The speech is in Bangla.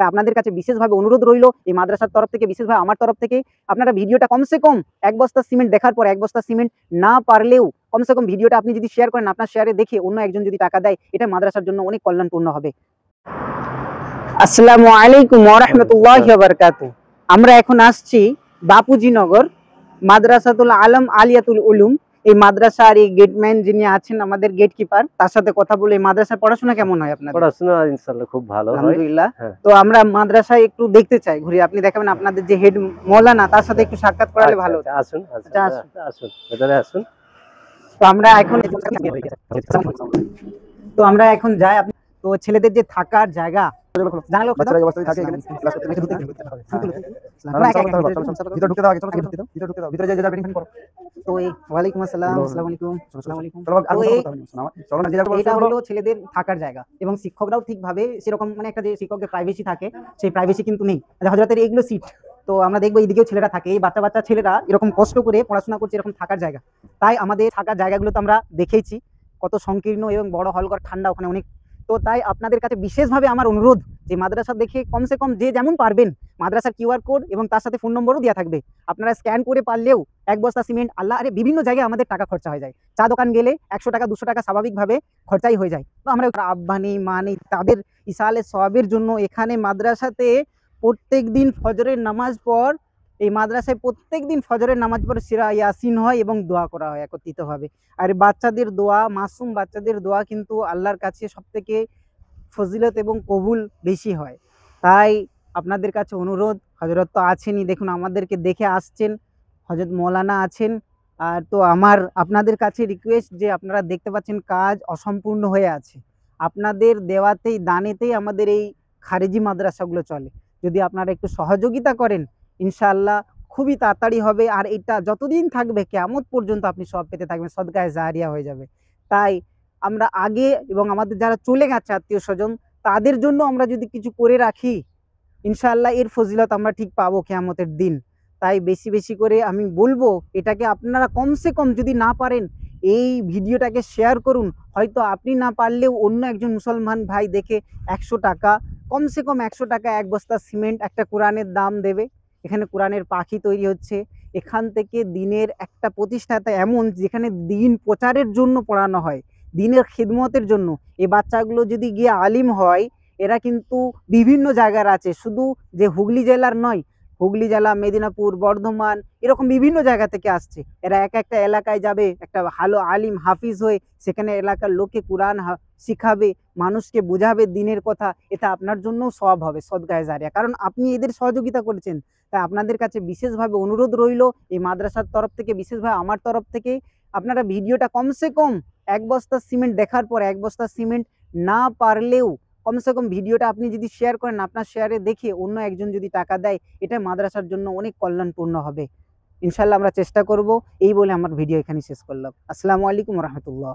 তাই আপনাদের কাছে বিশেষভাবে অনুরোধ রইল এই মাদ্রাসার তরফ থেকে, বিশেষভাবে আমার তরফ থেকে, আপনারা ভিডিওটা কমসে কম এক বস্তা সিমেন্ট দেখার পর, এক বস্তা সিমেন্ট না পারলেও কমসে কম ভিডিওটা আপনি যদি শেয়ার করেন, আপনার শেয়ারে দেখে অন্য একজন যদি টাকা দেয়, এটা মাদ্রাসার জন্য অনেক কল্যাণপূর্ণ হবে। আসসালামু আলাইকুম ওয়া রাহমাতুল্লাহি ওয়া বারাকাতুহু। আমরা এখন আসছি বাপুজি নগর মাদ্রাসাতুল আলম আলিয়াতুল উলুম। এই মাদ্রাসার এই গেটম্যান যিনি আছেন, আমাদের গেট কিপার, তার সাথে কথা বলে। মাদ্রাসার পড়াশোনা কেমন হয় আপনাদের? পড়াশোনা ইনশাআল্লাহ খুব ভালো হয়, আলহামদুলিল্লাহ। তো আমরা মাদ্রাসায় একটু দেখতে চাই, ঘুরে আপনি দেখাবেন আপনাদের যে হেড মৌলানা, তার সাথে একটু সাক্ষাৎ করালে ভালো হতো। আসুন আসুন ভেতরে আসুন। তো আমরা এখন যাই। তো ছেলেদের যে থাকার জায়গা, ছেলেদের থাকার জায়গা এবং শিক্ষকরাও ঠিকভাবে সেরকম, মানে একটা যে শিক্ষকদের প্রাইভেসি থাকে, সেই প্রাইভেসি কিন্তু নেই। হযরতের এইগুলো সিট, তো আমরা দেখবো এইদিকেও ছেলেরা থাকে, এই বাচ্চা বাচ্চা ছেলেরা এরকম কষ্ট করে পড়াশোনা করছে, এরকম থাকার জায়গা। তাই আমাদের থাকার জায়গাগুলো তো আমরা দেখেইছি, কত সংকীর্ণ এবং বড় হলঘর, ঠান্ডা ওখানে অনেক। তো তাই আপনাদের কাছে বিশেষভাবে আমার অনুরোধ যে মাদ্রাসা দেখে কমসে কম যে যেমন পারবেন, মাদ্রাসার কিউআর কোড এবং তার সাথে ফোন নম্বরও দেওয়া থাকবে, আপনারা স্ক্যান করে পারলেও এক বস্তা সিমেন্ট, আল্লাহ, আরে বিভিন্ন জায়গায় আমাদের টাকা খরচা হয়ে যায়। চা দোকান গেলে 100 টাকা 200 টাকা স্বাভাবিকভাবে খরচাই হয়ে যায়। তো আমরা আব্বা নেই, মা নেই, তাদের ইসালে সওয়াবের জন্য এখানে মাদ্রাসাতে প্রত্যেক দিন ফজরের নামাজ পর, এই মাদ্রাসায় প্রত্যেক দিন ফজরের নামাজ পর সূরা ইয়াসিন হয় এবং দোয়া করা হয় একত্রিতভাবে। আর বাচ্চাদের দোয়া, মাসুম বাচ্চাদের দোয়া কিন্তু আল্লাহর কাছে সবথেকে ফজিলত এবং কবুল বেশি হয়। তাই আপনাদের কাছে অনুরোধ, হযরত তো আছেনই, দেখুন আমাদেরকে দেখে আসছেন, হযরত মৌলানা আছেন। আর তো আমার আপনাদের কাছে রিকোয়েস্ট যে আপনারা দেখতে পাচ্ছেন কাজ অসম্পূর্ণ হয়ে আছে, আপনাদের দেওয়াতেই দানেতেই আমাদের এই খারেজি মাদ্রাসাগুলো চলে। যদি আপনারা একটু সহযোগিতা করেন, ইনশাআল্লাহ খুবই তাড়াতাড়ি হবে। আর এটা যতদিন থাকবে কিয়ামত পর্যন্ত আপনি সব পেতে থাকবেন, সদকায়ে জারিয়া হয়ে যাবে। তাই আমরা আগে এবং আমাদের যারা চলে গেছে আত্মীয় স্বজন, তাদের জন্য আমরা যদি কিছু করে রাখি, ইনশাআল্লাহ এর ফজিলত আমরা ঠিক পাবো কিয়ামতের দিন। তাই বেশি বেশি করে আমি বলবো, এটাকে আপনারা কমসে কম যদি না পারেন, এই ভিডিওটাকে শেয়ার করুন। হয়তো আপনি না পারলেও অন্য একজন মুসলমান ভাই দেখে 100 টাকা, কমসে কম 100 টাকা এক বস্তা সিমেন্ট, একটা কোরআনের দাম দেবে। এখানে কোরআনের পাখি তৈরি হচ্ছে। এখান থেকে দিনের একটা প্রতিষ্ঠাতা এমন, যেখানে দিন প্রচারের জন্য পড়ানো হয়, দিনের খিদমতের জন্য। এই বাচ্চাগুলো যদি গিয়ে আলিম হয়, এরা কিন্তু বিভিন্ন জায়গার আছে, শুধু যে হুগলি জেলার নয়, হুগলি জেলা, মেদিনীপুর, বর্ধমান, এরকম বিভিন্ন জায়গা থেকে আসছে। এরা এক একটা এলাকায় যাবে, একটা ভালো আলিম হাফিজ হয়ে সেখানে এলাকার লোককে কোরআন শিখাবে, মানুষকে বোঝাবে দিনের কথা। এটা আপনার জন্য সওয়াব হবে, সদকায়ে জারিয়া, কারণ আপনি এদের সহযোগিতা করেছেন। তাই আপনাদের কাছে বিশেষভাবে অনুরোধ রইল এই মাদ্রাসার তরফ থেকে, বিশেষভাবে আমার তরফ থেকে, আপনারা ভিডিওটা কমসে কম এক বস্তা সিমেন্ট দেখার পর, এক বস্তা সিমেন্ট না পারলেও কমসে কম ভিডিওটা আপনি যদি শেয়ার করেন, আপনার শেয়ারে দেখে অন্য একজন যদি টাকা দেয়, এটা মাদ্রাসার জন্য অনেক কল্যাণপূর্ণ হবে। ইনশাআল্লাহ আমরা চেষ্টা করব। এই বলে আমার ভিডিও এখানে শেষ করলাম। আসসালামু আলাইকুম ওয়া রাহমাতুল্লাহ।